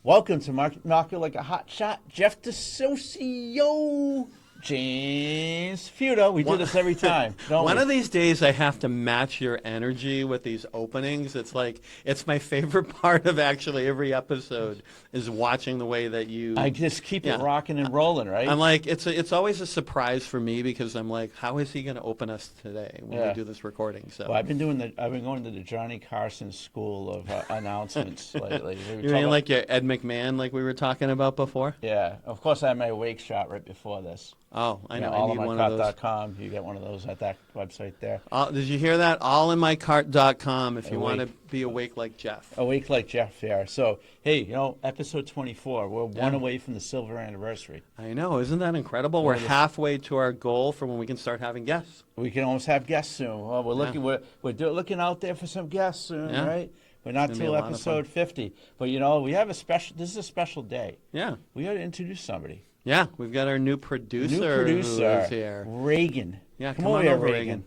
Welcome to Market Like a Hot Shot. Jeff DeSocio, James Feudo. We do this every time, don't One we? of these days I have to match your energy with these openings. It's like, it's my favorite part of actually every episode is watching the way that you... I just keep it Yeah. rocking and rolling, right? I'm like, it's always a surprise for me because I'm like, how is he going to open us today when we Yeah. do this recording? So Well, I've been going to the Johnny Carson School of announcements lately. We were you talking mean about- like your Ed McMahon like we were talking about before? Yeah, of course I had my wake shot right before this. Oh, I know. I need one of those. allinmycart.com. You get one of those at that website there. Did you hear that? Allinmycart.com if you want to Awake. be awake like Jeff. Awake like Jeff here. So, hey, episode 24. We're one Yeah. away from the silver anniversary. I know. Isn't that incredible? We're halfway to our goal for when we can start having guests. We can almost have guests soon. Well, we're looking. Yeah. We're looking out there for some guests soon, Yeah. right? We're not It's gonna be till a lot of episode fun. 50, but we have a special. This is a special day. Yeah. We got to introduce somebody. Yeah. We've got our new producer, who is here. Reagan. Yeah. come Come over on here, over, Reagan.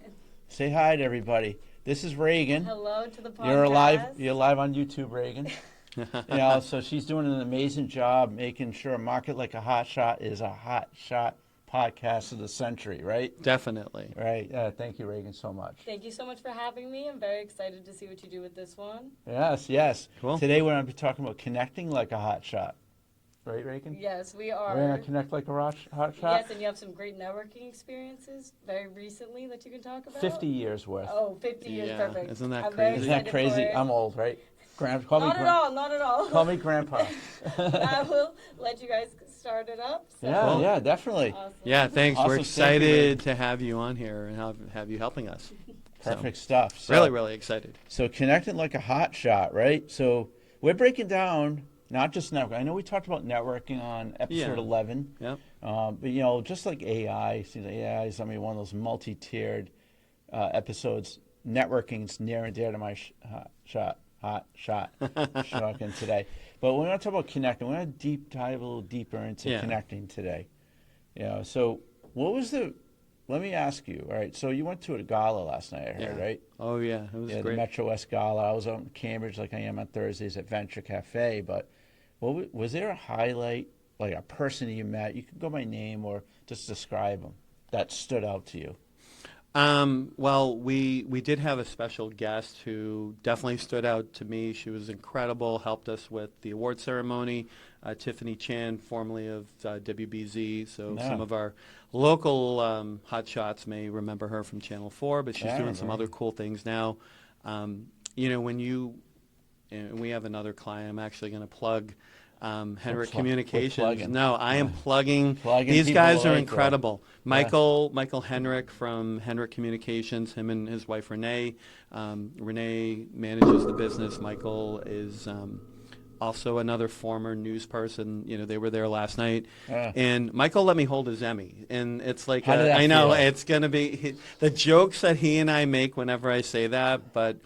Say hi to everybody. This is Reagan. Hello to the podcast. You're live on YouTube, Reagan. So she's doing an amazing job making sure Market Like a Hot Shot is a hot shot podcast of the century, right? Definitely. Right. Thank you, Reagan, so much. Thank you so much for having me. I'm very excited to see what you do with this one. Yes. Cool. Today we're going to be talking about connecting like a hot shot. Right, Reagan? Yes, we We're are. going to connect like a hot shot? Yes, and you have some great networking experiences very recently that you can talk about. 50 years worth. Oh, 50 years, Yeah, perfect. isn't that I'm very crazy? Isn't that excited crazy? for it. I'm old, right? Call Not at all, not at all. Call me Grandpa. I will let you guys start it up. So. Yeah, Cool. yeah, definitely. Awesome. Yeah, thanks. Awesome. We're Thank you, Reagan. excited to have you on here and have you helping us. Perfect stuff. So, Really, really excited. So connecting like a hot shot, right? So we're breaking down not just networking. I know we talked about networking on episode Yeah. 11. Yep. But just like AI, seems like AI is one of those multi-tiered episodes. Networking is near and dear to my hot shot shotgun today. But we're going to talk about connecting. We're going to dive a little deeper into Yeah. connecting today. So what was let me ask you, all right, so you went to a gala last night, I heard, Yeah. right? Oh yeah, it was Yeah, the great. Metro West Gala. I was out in Cambridge like I am on Thursdays at Venture Cafe, but was there a highlight, like a person you met? You could go by name or just describe them that stood out to you. Well, we did have a special guest who definitely stood out to me. She was incredible, helped us with the award ceremony. Tiffany Chan, formerly of WBZ, so Yeah. some of our local hotshots may remember her from Channel 4, but she's Yeah, doing some right. other cool things now. And we have another client, I'm actually going to plug Henrik Communications. plugging. No, I am plugging. Plugging These people guys are like incredible. Michael Henrik from Henrik Communications, him and his wife Renee. Renee manages the business. Michael is also another former news person. They were there last night. Yeah. And Michael let me hold his Emmy. And it's like, How did that I know, feel? it's going to be the jokes that he and I make whenever I say that, but,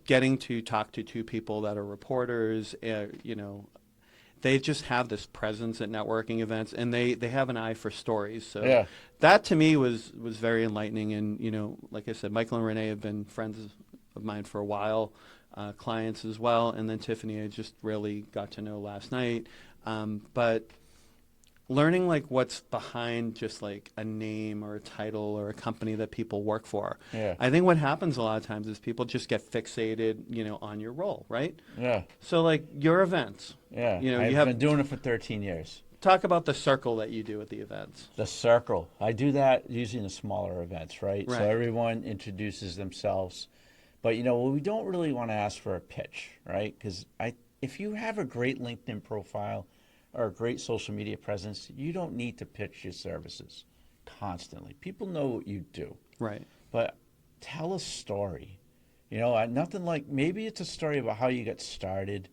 getting to talk to two people that are reporters, they just have this presence at networking events, and they have an eye for stories. So Yeah. that to me was very enlightening. And, like I said, Michael and Renee have been friends of mine for a while, clients as well. And then Tiffany I just really got to know last night. But learning like what's behind just like a name or a title or a company that people work for. Yeah. I think what happens a lot of times is people just get fixated, on your role, right? Yeah. So like your events. Yeah. I've been doing it for 13 years. Talk about the circle that you do at the events. The circle. I do that usually in the smaller events, right? So Right. everyone introduces themselves. But, we don't really want to ask for a pitch, right? Because if you have a great LinkedIn profile or a great social media presence, you don't need to pitch your services constantly. People know what you do. Right. But tell a story. Nothing like, maybe it's a story about how you got started.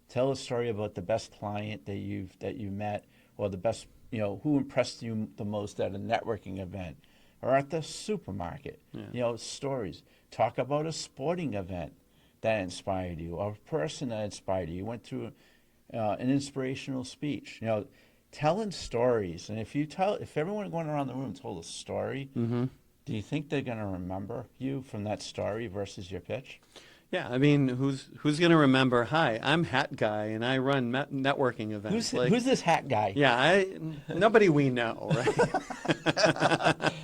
Tell a story about the best client that you met, or the best, who impressed you the most at a networking event or at the supermarket. Yeah. Stories. Talk about a sporting event that inspired you, or a person that inspired you. You went through an inspirational speech. Telling stories. And if everyone going around the room told a story, Mm-hmm. do you think they're going to remember you from that story versus your pitch? Yeah, I mean, who's going to remember? Hi, I'm Hat Guy, and I run networking events. Who's this hat guy? Yeah, nobody we know, right?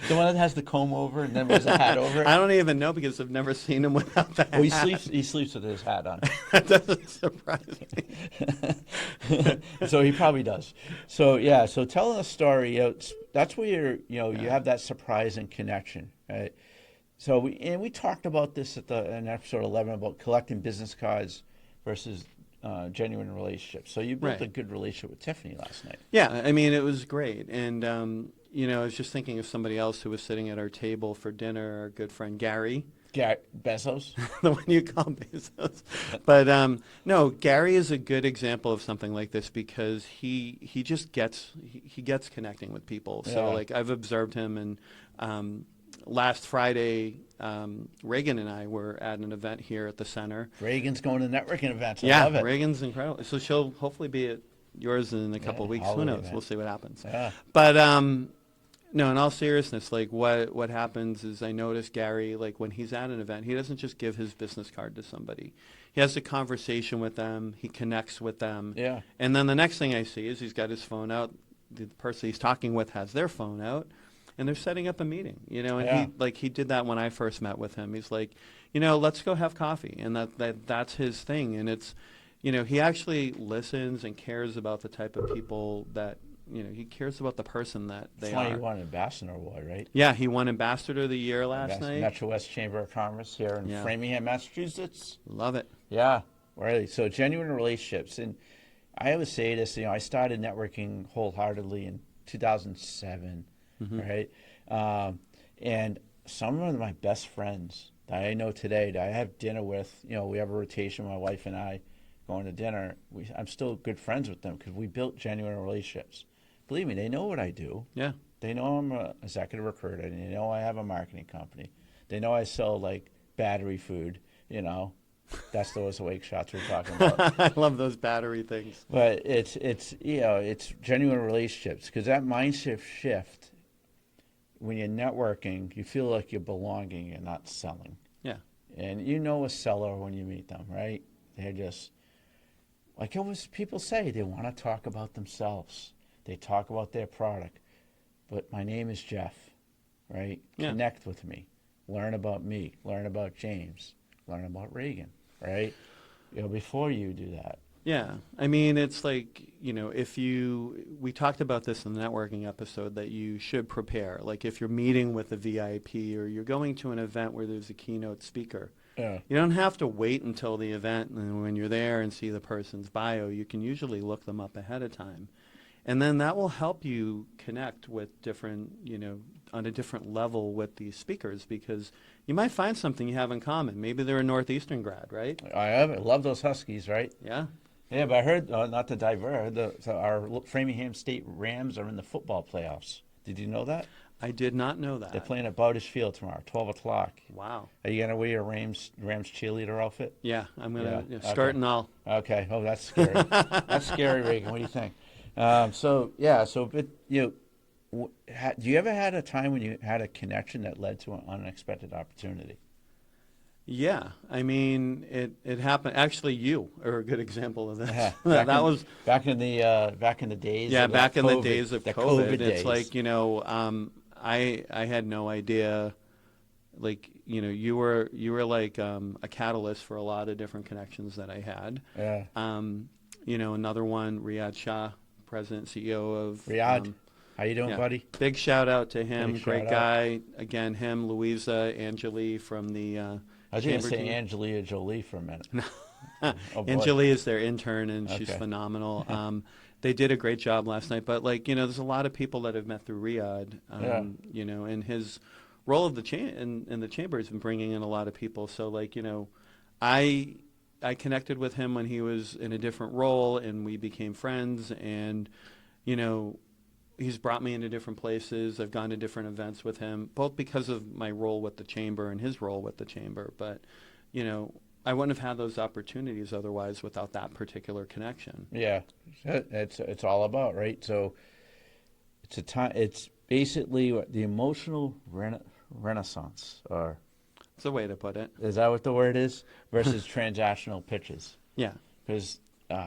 The one that has the comb over and then wears a hat over it. I don't even know because I've never seen him without the hat. Well, he sleeps with his hat on. That doesn't surprise me. So he probably does. So yeah, so telling a story, that's where you have that surprising connection, right? So we talked about this in episode 11 about collecting business cards versus genuine relationships. So you built Right. a good relationship with Tiffany last night. Yeah, I mean, it was great. And, I was just thinking of somebody else who was sitting at our table for dinner, our good friend Gary. Bezos. The one you call Bezos. But no, Gary is a good example of something like this because he just gets connecting with people. So Yeah. like I've observed him, and last Friday, Reagan and I were at an event here at the center. Reagan's going to networking events. I Yeah, love it. Reagan's incredible. So she'll hopefully be at yours in a couple of weeks. Who holiday knows? event. We'll see what happens. Yeah. But no, in all seriousness, like what happens is I notice Gary, like when he's at an event, he doesn't just give his business card to somebody. He has a conversation with them. He connects with them. Yeah. And then the next thing I see is he's got his phone out. The person he's talking with has their phone out, and they're setting up a meeting. And Yeah. he did that when I first met with him. He's like, let's go have coffee, and that's his thing. And it's, he actually listens and cares about the type of people that. He cares about the person that they That's why are. you won an ambassador award, right? Yeah, he won Ambassador of the Year last night. Metro West Chamber of Commerce here in Yeah. Framingham, Massachusetts. Love it. Yeah, really. So genuine relationships, and I always say this. I started networking wholeheartedly in 2007, right? And some of my best friends that I know today, that I have dinner with, we have a rotation, my wife and I, going to dinner. I'm still good friends with them because we built genuine relationships. Believe me, they know what I do. Yeah. They know I'm an executive recruiter. They know I have a marketing company. They know I sell like battery food. That's those awake shots we're talking about. I love those battery things. But it's genuine relationships because that mindset shift when you're networking, you feel like you're belonging. You're not selling. Yeah. And you know a seller when you meet them, right? They're just like people say. They want to talk about themselves. They talk about their product. But my name is Jeff, right? Yeah. Connect with me. Learn about me. Learn about James. Learn about Reagan, right? Before you do that. Yeah. I mean, it's like, we talked about this in the networking episode that you should prepare. Like if you're meeting with a VIP or you're going to an event where there's a keynote speaker, Yeah. you don't have to wait until the event and when you're there and see the person's bio. You can usually look them up ahead of time. And then that will help you connect with different, on a different level with these speakers because you might find something you have in common. Maybe they're a Northeastern grad, right? I love those Huskies, right? Yeah. Yeah, but I heard, not to divert, our Framingham State Rams are in the football playoffs. Did you know that? I did not know that. They're playing at Bowdish Field tomorrow, 12 o'clock. Wow. Are you going to wear your Rams cheerleader outfit? Yeah, I'm going to Yeah, skirt okay. and all. Okay. Oh, that's scary. That's scary, Reagan. What do you think? But, do you ever had a time when you had a connection that led to an unexpected opportunity? Yeah, I mean, it happened. Actually, you are a good example of this. Yeah, That was back in the days. yeah, of back in the COVID, days of the COVID. days. It's like I had no idea. Like you were like a catalyst for a lot of different connections that I had. Yeah. Another one, Riyad Shah, president CEO of Riyadh, how you doing, yeah. buddy? Big shout out to him. Big Great shout guy. Again, him, Louisa, Angeli from the I was going to Chamber say team. Angelina Jolie for a minute. Oh, boy. Angeli is their intern, and she's Okay. phenomenal. They did a great job last night, but there's a lot of people that I've met through Riyadh, and his role of in the chamber has been bringing in a lot of people. So I connected with him when he was in a different role, and we became friends, and he's brought me into different places. I've gone to different events with him, both because of my role with the chamber and his role with the chamber. But, I wouldn't have had those opportunities otherwise without that particular connection. Yeah, it's all about, right? So it's a time. It's basically what the emotional renaissance, or It's a way to put it. Is that what the word is? Versus transactional pitches. Yeah. Because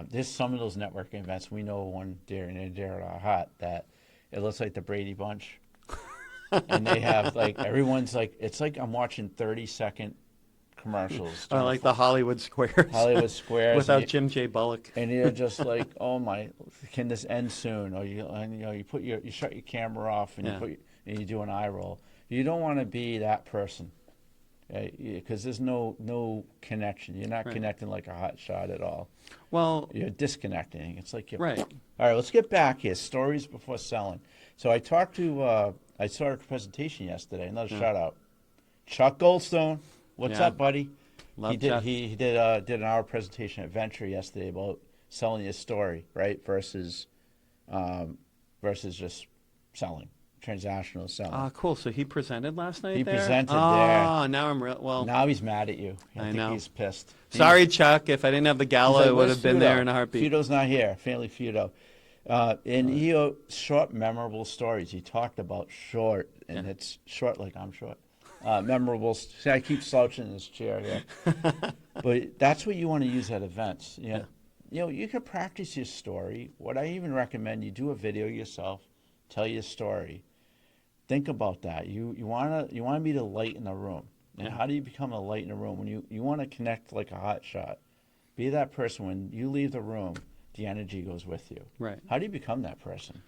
there's some of those networking events. We know one near and dear to our heart that it looks like the Brady Bunch. And they have, like, everyone's like, it's like I'm watching 30-second commercials. I like the Hollywood Squares. Hollywood Squares. Without Jim J. Bullock. And you're just like, oh my, can this end soon? Or you shut your camera off and and you do an eye roll. You don't want to be that person, because there's no connection. You're not connecting like a hot shot at all. Well, you're disconnecting. It's like right. All right, let's get back here. Stories before selling. So I talked to. I saw a presentation yesterday. Another shout out, Chuck Goldstone. What's up, buddy? Love he did. Chuck. He did an hour presentation at Venture yesterday about selling your story, right? Versus just selling, transactional selling. Ah, cool. So he presented last night. He there? presented there. Oh, now I'm real. Well, now he's mad at you. I think know. he's pissed. Sorry, Chuck. If I didn't have the gala, Like, it would have been there in a heartbeat. Feudo's not here. Family Feudo. And he short, memorable stories. He talked about short, and it's short like I'm short. Memorable. See, I keep slouching in this chair here. But that's what you want to use at events. You know, you can practice your story. What I even recommend, you do a video yourself, tell your story. Think about that. You want to be the light in the room. And how do you become a light in the room? When you want to connect like a hot shot. Be that person. When you leave the room, the energy goes with you. Right. How do you become that person?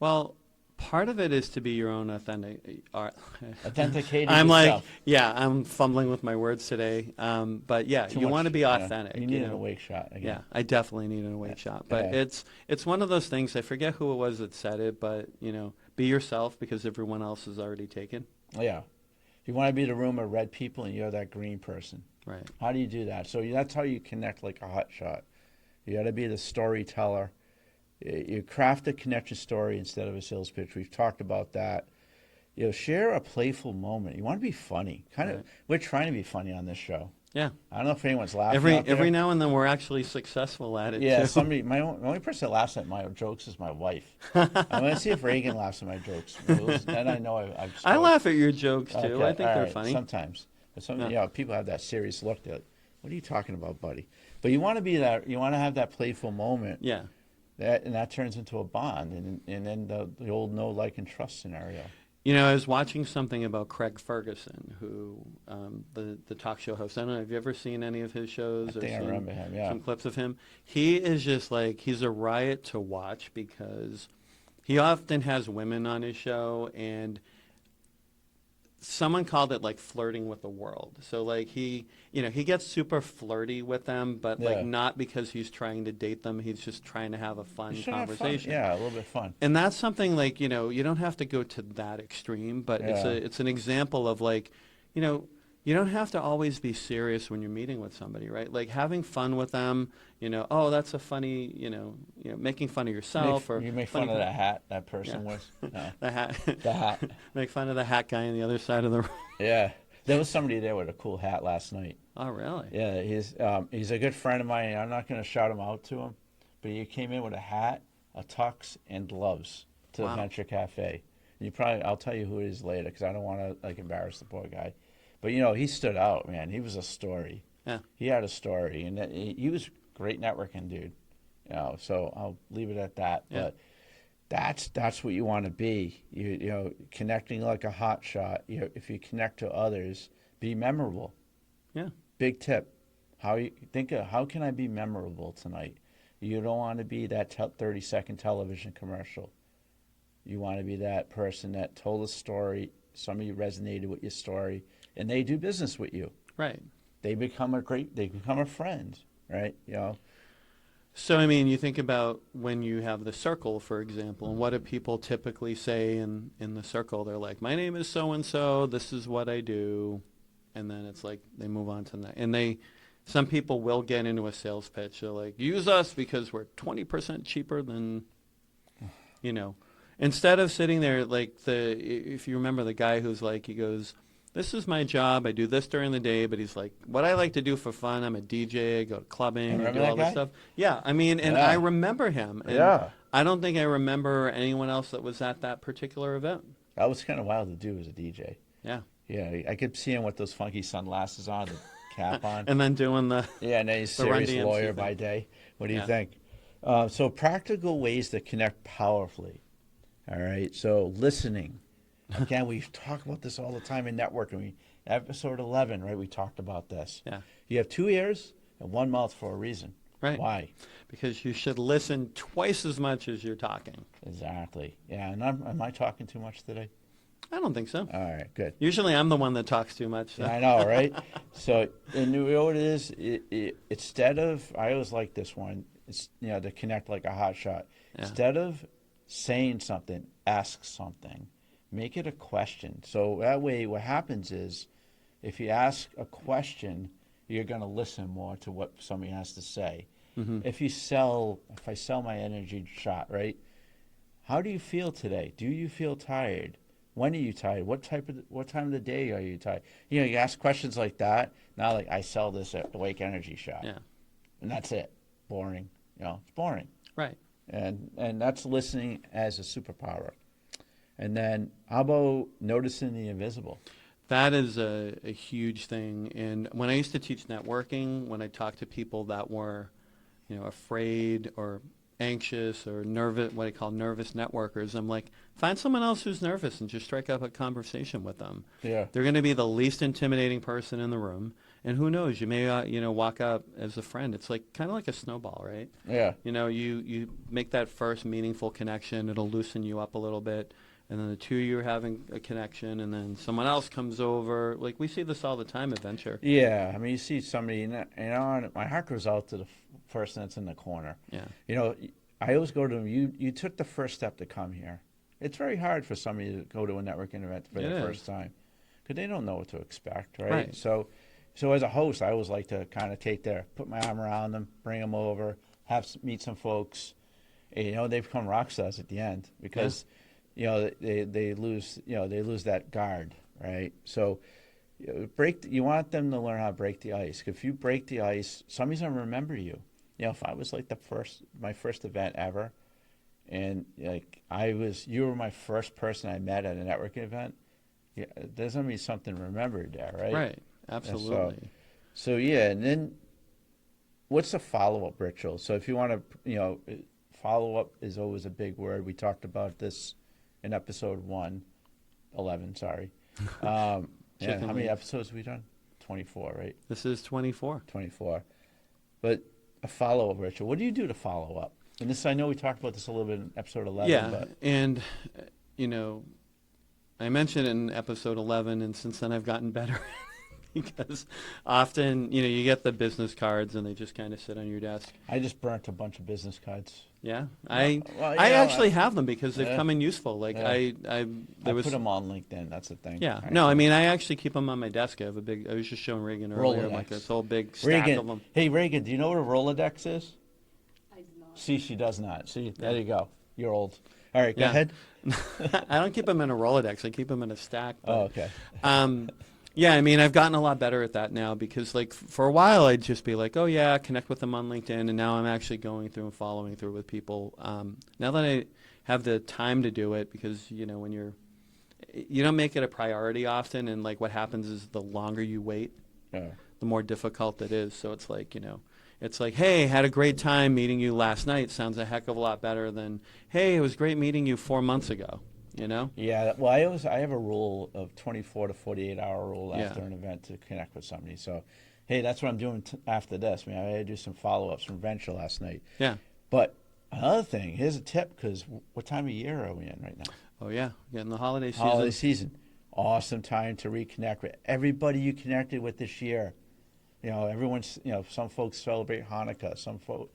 Well, part of it is to be your own Authenticating I'm yourself. I'm fumbling with my words today. But yeah, you want to be authentic. You need an awake shot. Again. Yeah, I definitely need an awake shot. But it's one of those things. I forget who it was that said it, but be yourself because everyone else is already taken. Yeah. You want to be the room of red people and you're that green person. Right. How do you do that? So that's how you connect like a hot shot. You got to be the storyteller. You craft a connection story instead of a sales pitch. We've talked about that. Share a playful moment. You want to be funny. We're trying to be funny on this show. Yeah. I don't know if anyone's laughing. Every now and then we're actually successful at it. Yeah. Too. The only person that laughs at my jokes is my wife. I'm going to see if Reagan laughs at my jokes. Then I know I've. I laugh at your jokes too. Okay, I think they're right. funny. Sometimes. People have that serious look. They're like, what are you talking about, buddy? But you want to be that. You want to have that playful moment. Yeah. That turns into a bond, and then the old know, like, and trust scenario. I was watching something about Craig Ferguson, who the talk show host. I don't know. Have you ever seen any of his shows? I think I remember him. Yeah. Some clips of him. He is just like he's a riot to watch because he often has women on his show, and someone called it like flirting with the world. So like he gets super flirty with them, but like not because he's trying to date them. He's just trying to have a fun conversation. Yeah, a little bit fun. And that's something like, you don't have to go to that extreme, but it's an example of like, you don't have to always be serious when you're meeting with somebody, right? Like having fun with them, oh, that's a funny, making fun of yourself. You make fun of the hat that person was. No. The hat. The hat. Make fun of the hat guy on the other side of the room. Yeah. There was somebody there with a cool hat last night. Oh, really? Yeah, he's a good friend of mine. I'm not going to shout him out to him, but he came in with a hat, a tux, and gloves to the Venture Cafe. And I'll tell you who it is later because I don't want to like embarrass the poor guy. But he stood out, man. He was a story. Yeah. He had a story, and he was great networking, dude. So I'll leave it at that. Yeah. But that's what you want to be. Connecting like a hot shot. If you connect to others, be memorable. Yeah. Big tip. How can I be memorable tonight? You don't want to be that 30-second television commercial. You want to be that person that told a story. Somebody resonated with your story, and they do business with you. Right. They become a friend, right? So, I mean, you think about when you have the circle, for example, and what do people typically say in the circle? They're like, my name is so-and-so, this is what I do. And then it's like they move on to that. And some people will get into a sales pitch. They're like, use us because we're 20% cheaper than, Instead of sitting there like if you remember the guy who's like, he goes, this is my job. I do this during the day, but he's like, what I like to do for fun, I'm a DJ, I go to clubbing, I do all this stuff. Yeah, I mean, and I remember him. And I don't think I remember anyone else that was at that particular event. That was kind of wild to do as a DJ. Yeah. Yeah, I kept seeing with those funky sunglasses on, the cap on. And then doing the Yeah, and then he's the Run serious DMC lawyer thing. by day. What do you Yeah. think? So practical ways to connect powerfully. All right. So listening. Again, we talk about this all the time in networking. Episode 11, right? We talked about this. Yeah. You have 2 ears and 1 mouth for a reason. Right. Why? Because you should listen twice as much as you're talking. Exactly. Yeah. And am I talking too much today? I don't think so. All right. Good. Usually I'm the one that talks too much. So. Yeah, I know, right? So, and you know what it is? Instead of, I always like this one, it's, to connect like a hot shot. Yeah. Instead of saying something, ask something. Make it a question. So that way, what happens is, if you ask a question, you're going to listen more to what somebody has to say. Mm-hmm. If I sell my energy shot, right? How do you feel today? Do you feel tired? When are you tired? What time of the day are you tired? You ask questions like that. Now, like, I sell this at the Wake Energy Shop, Yeah. and that's it. Boring. It's boring. Right. And that's listening as a superpower. And then, how about noticing the invisible? That is a huge thing. And when I used to teach networking, when I talked to people that were, afraid or anxious or nervous, what I call nervous networkers, I'm like, find someone else who's nervous and just strike up a conversation with them. Yeah. They're going to be the least intimidating person in the room. And who knows, you may, walk up as a friend. It's like kind of like a snowball, right? Yeah. You make that first meaningful connection. It'll loosen you up a little bit. And then the two of you are having a connection, and then someone else comes over. Like, we see this all the time at Venture. Yeah. I mean, you see somebody, and my heart goes out to the person that's in the corner. Yeah. I always go to them, you took the first step to come here. It's very hard for somebody to go to a networking event for the first time because they don't know what to expect, right? Right. So as a host, I always like to kind of put my arm around them, bring them over, meet some folks. And, they become rock stars at the end because, they lose that guard, right? So you want them to learn how to break the ice. If you break the ice, somebody's going to remember you. If I was like my first event ever, and you were my first person I met at a networking event, there's going to be something remembered there, right? Right. Absolutely. So yeah, and then what's the follow-up ritual? So if you want to, follow-up is always a big word. We talked about this in episode 11, sorry. How many episodes have we done? 24, right? This is 24. 24. But a follow-up ritual. What do you do to follow up? And this, I know we talked about this a little bit in episode 11. Yeah, But and, I mentioned it in episode 11, and since then I've gotten better. Because often, you get the business cards and they just kind of sit on your desk. I just burnt a bunch of business cards. Yeah, I Well, actually have them because they've Yeah. come in useful. Like Yeah. I put them on LinkedIn. That's the thing. Yeah, no, I mean I actually keep them on my desk. I was just showing Reagan earlier, like Rolodex. this whole big stack of them. Hey, Reagan, do you know what a Rolodex is? I do not. See, she does not. See, there you go. You're old. All right, go Yeah. ahead. I don't keep them in a Rolodex. I keep them in a stack. But, Oh, okay. Yeah, I mean, I've gotten a lot better at that now because, like, for a while I'd just be like, oh, yeah, connect with them on LinkedIn, and now I'm actually going through and following through with people. Now that I have the time to do it, because, when you don't make it a priority often, and, like, what happens is the longer you wait, Yeah. the more difficult it is. So it's like, it's like, hey, had a great time meeting you last night. Sounds a heck of a lot better than, hey, it was great meeting you 4 months ago, Yeah. Well, I have a rule of 24 to 48-hour rule after an event to connect with somebody. So, hey, that's what I'm doing after this. I mean, I had to do some follow-ups from Venture last night. Yeah. But another thing, here's a tip, because what time of year are we in right now? Oh, yeah. Getting the holiday season. Holiday season. Awesome time to reconnect with everybody you connected with this year. Everyone's, some folks celebrate Hanukkah, some folks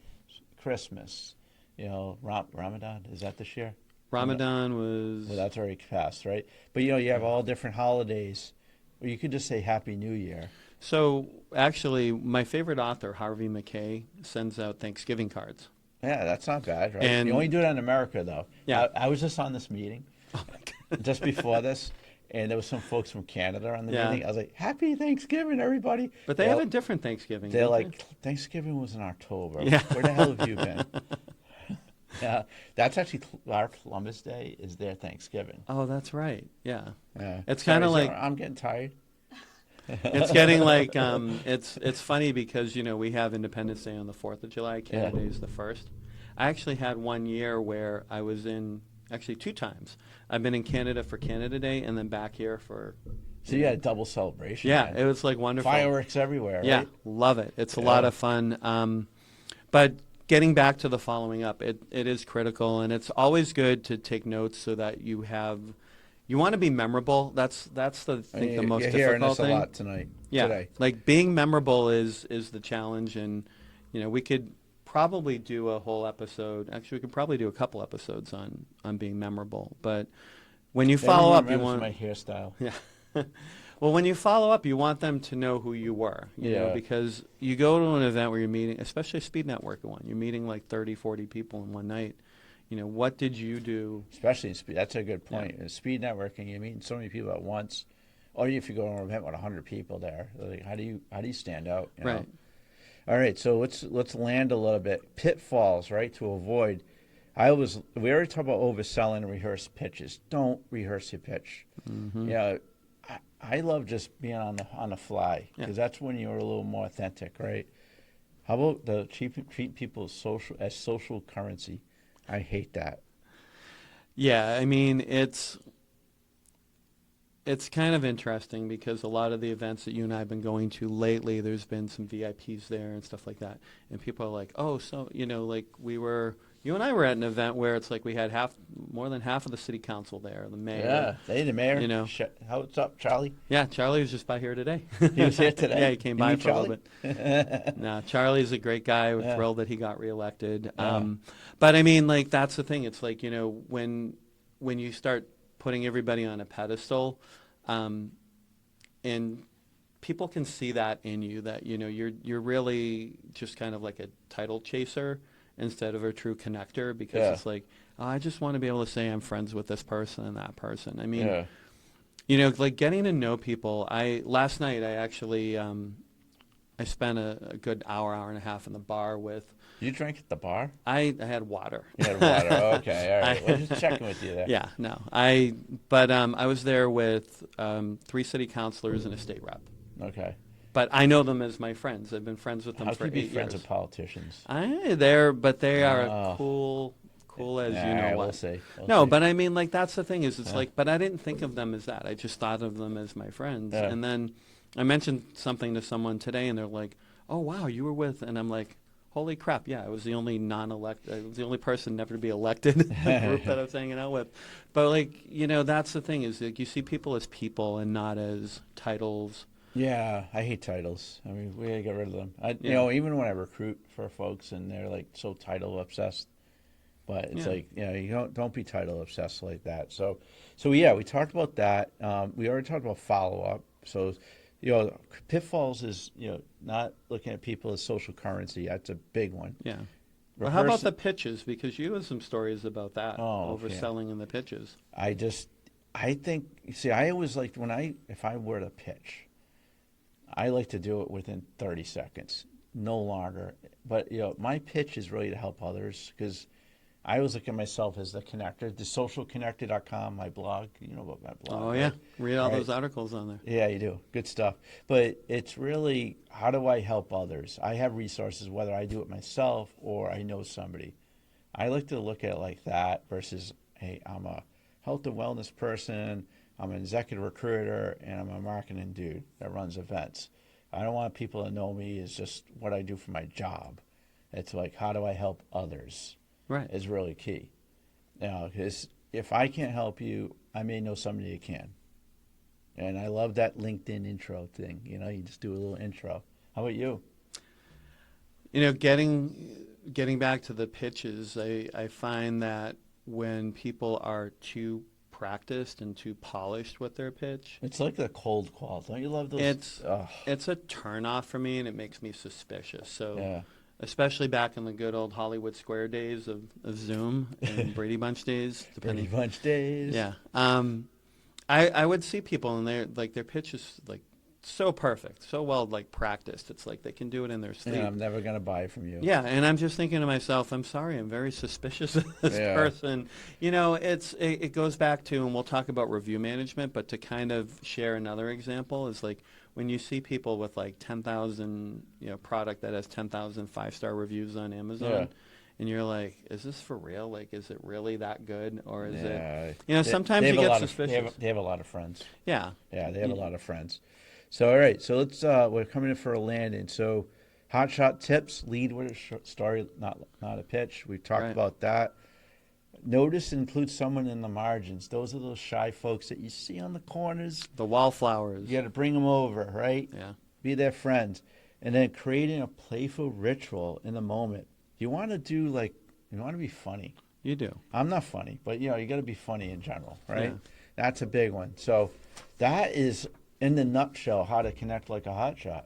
Christmas, Ramadan. Is that this year? Ramadan was... Well, that's already passed, right? But, you have all different holidays. Or you could just say Happy New Year. So, actually, my favorite author, Harvey McKay, sends out Thanksgiving cards. Yeah, that's not bad, right? And- you only do it in America, though. Yeah. I was just on this meeting just before this, and there was some folks from Canada on the Yeah. meeting. I was like, Happy Thanksgiving, everybody. But they have a different Thanksgiving. They're don't like, Thanksgiving was in October. Yeah. Where the hell have you been? That's actually our Columbus Day is their Thanksgiving. Oh, that's right. Yeah. Yeah. It's Sorry, kind of like I'm getting tired. it's getting like it's funny because we have Independence Day on the 4th of July. Canada Yeah. Day is the 1st. I actually had one year where I was in actually 2 times. I've been in Canada for Canada Day and then back here for So you had a double celebration. yeah, Man. it was like wonderful. Fireworks everywhere, Yeah, right? love it. It's a Yeah. lot of fun. But getting back to the following up, it is critical, and it's always good to take notes so that you want to be memorable. That's the I think the most you're hearing difficult this a thing. lot tonight. Yeah, Today. like being memorable is the challenge, and we could probably do a whole episode. Actually, we could probably do a couple episodes on being memorable. But when you follow up, you want my hairstyle. yeah. Well, when you follow up, you want them to know who you were, Yeah. because you go to an event where you're meeting, especially a speed networking one, you're meeting like 30, 40 people in one night. What did you do? Especially in speed. That's a good point. In speed networking, you're meeting so many people at once. Or if you go to an event with 100 people there, like, how do you stand out? You know? Right. All right, so let's land a little bit. Pitfalls, right, to avoid. We already talked about overselling and rehearse pitches. Don't rehearse your pitch. Mm-hmm. I love just being on the fly because that's when you're a little more authentic, right? How about treat people as social currency? I hate that. Yeah, I mean, it's kind of interesting because a lot of the events that you and I have been going to lately, there's been some VIPs there and stuff like that. And people are like, oh, so, like you and I were at an event where it's like we had more than half of the city council there, the mayor. Yeah, the mayor. What's up, Charlie? Yeah, Charlie was just by here today. He was here today? Yeah, he came You by meet for a little Charlie? bit. No, Charlie's a great guy. We're thrilled that he got reelected. Yeah. But I mean, like, that's the thing. It's like, when you start putting everybody on a pedestal, and people can see that in you, that, you're really just kind of like a title chaser instead of a true connector, because it's like, oh, I just want to be able to say I'm friends with this person and that person. I mean, like getting to know people. Last night I actually I spent a good hour and a half in the bar with. You drank at the bar? I had water. You had water. Okay, all right. Well, just checking with you there. Yeah, no. But I was there with 3 city councilors and a state rep. Okay. But I know them as my friends. I've been friends with them How for 8 can you years. be friends with politicians? But they are cool as you know what. We'll see. No, but I mean, like, that's the thing is, it's like, but I didn't think of them as that. I just thought of them as my friends. Yeah. And then I mentioned something to someone today, and they're like, "Oh, wow, you were with," and I'm like, "Holy crap, yeah, I was the only non-elect, I was the only person never to be elected in the group that I was hanging out with." But, like, that's the thing is, like, you see people as people and not as titles. Yeah, I hate titles. I mean, we gotta get rid of them. Even when I recruit for folks and they're like so title obsessed, but it's like, you don't be title obsessed like that. So yeah, we talked about that. We already talked about follow up. So, pitfalls is not looking at people as social currency. That's a big one. Yeah. Well, how about the pitches? Because you have some stories about that, overselling in the pitches. I think, I always like if I were to pitch, I like to do it within 30 seconds, no longer. But, my pitch is really to help others because I always look at myself as the connector. The socialconnector.com, my blog, you know about my blog. Oh, right? yeah. Read all those articles on there. Yeah, you do. Good stuff. But it's really, how do I help others? I have resources, whether I do it myself or I know somebody. I like to look at it like that versus, hey, I'm a health and wellness person, I'm an executive recruiter, and I'm a marketing dude that runs events. I don't want people to know me as just what I do for my job. It's like, how do I help others? Right. Is really key. Because if I can't help you, I may know somebody who can. And I love that LinkedIn intro thing. You just do a little intro. How about you? Getting back to the pitches, I find that when people are too practiced and too polished with their pitch, It's like the cold call. Don't you love those? it's a turnoff for me, and it makes me suspicious. So. Yeah. Especially back in the good old Hollywood Square days of Zoom and Brady Bunch days. Brady Bunch days. Yeah. I would see people and their pitch is like so perfect, so well like practiced. It's like they can do it in their sleep. And I'm never gonna buy from you. Yeah, and I'm just thinking to myself, I'm sorry, I'm very suspicious of this Yeah. person. You know, it goes back to, and we'll talk about review management, but to kind of share another example is like when you see people with like 10,000, product that has 10,000 5-star reviews on Amazon. Yeah. And you're like, is this for real? Like, is it really that good? Or is Yeah. it, sometimes you get suspicious. They have a lot of friends. Yeah. Yeah, they have a lot of friends. So, all right. So let's. We're coming in for a landing. So, hotshot tips: lead with a story, not a pitch. We talked Right. about that. Notice and include someone in the margins. Those are those shy folks that you see on the corners. The wallflowers. You got to bring them over, right? Yeah. Be their friends, and then creating a playful ritual in the moment. You want to do you want to be funny. You do. I'm not funny, but you got to be funny in general, right? Yeah. That's a big one. So that is in the nutshell how to connect like a hotshot.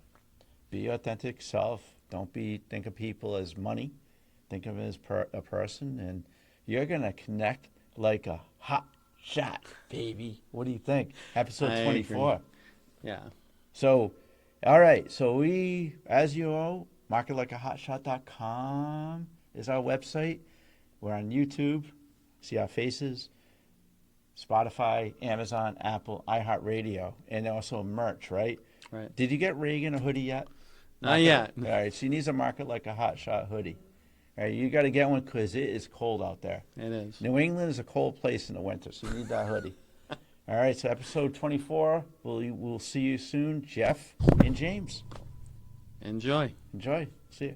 Be your authentic self. Don't think of people as money. Think of them as a person, and you're gonna connect like a hot shot, baby. What do you think? Episode I 24. agree. Yeah. So, all right. So we, as you know, marketlikeahotshot.com is our website. We're on YouTube. See our faces. Spotify, Amazon, Apple, iHeartRadio, and also merch, right? Right. Did you get Reagan a hoodie yet? Not yet. All right. She needs a Market Like a Hotshot hoodie. All right. You got to get one because it is cold out there. It is. New England is a cold place in the winter, so you need that hoodie. All right. So episode 24. We'll see you soon, Jeff and James. Enjoy. Enjoy. See you.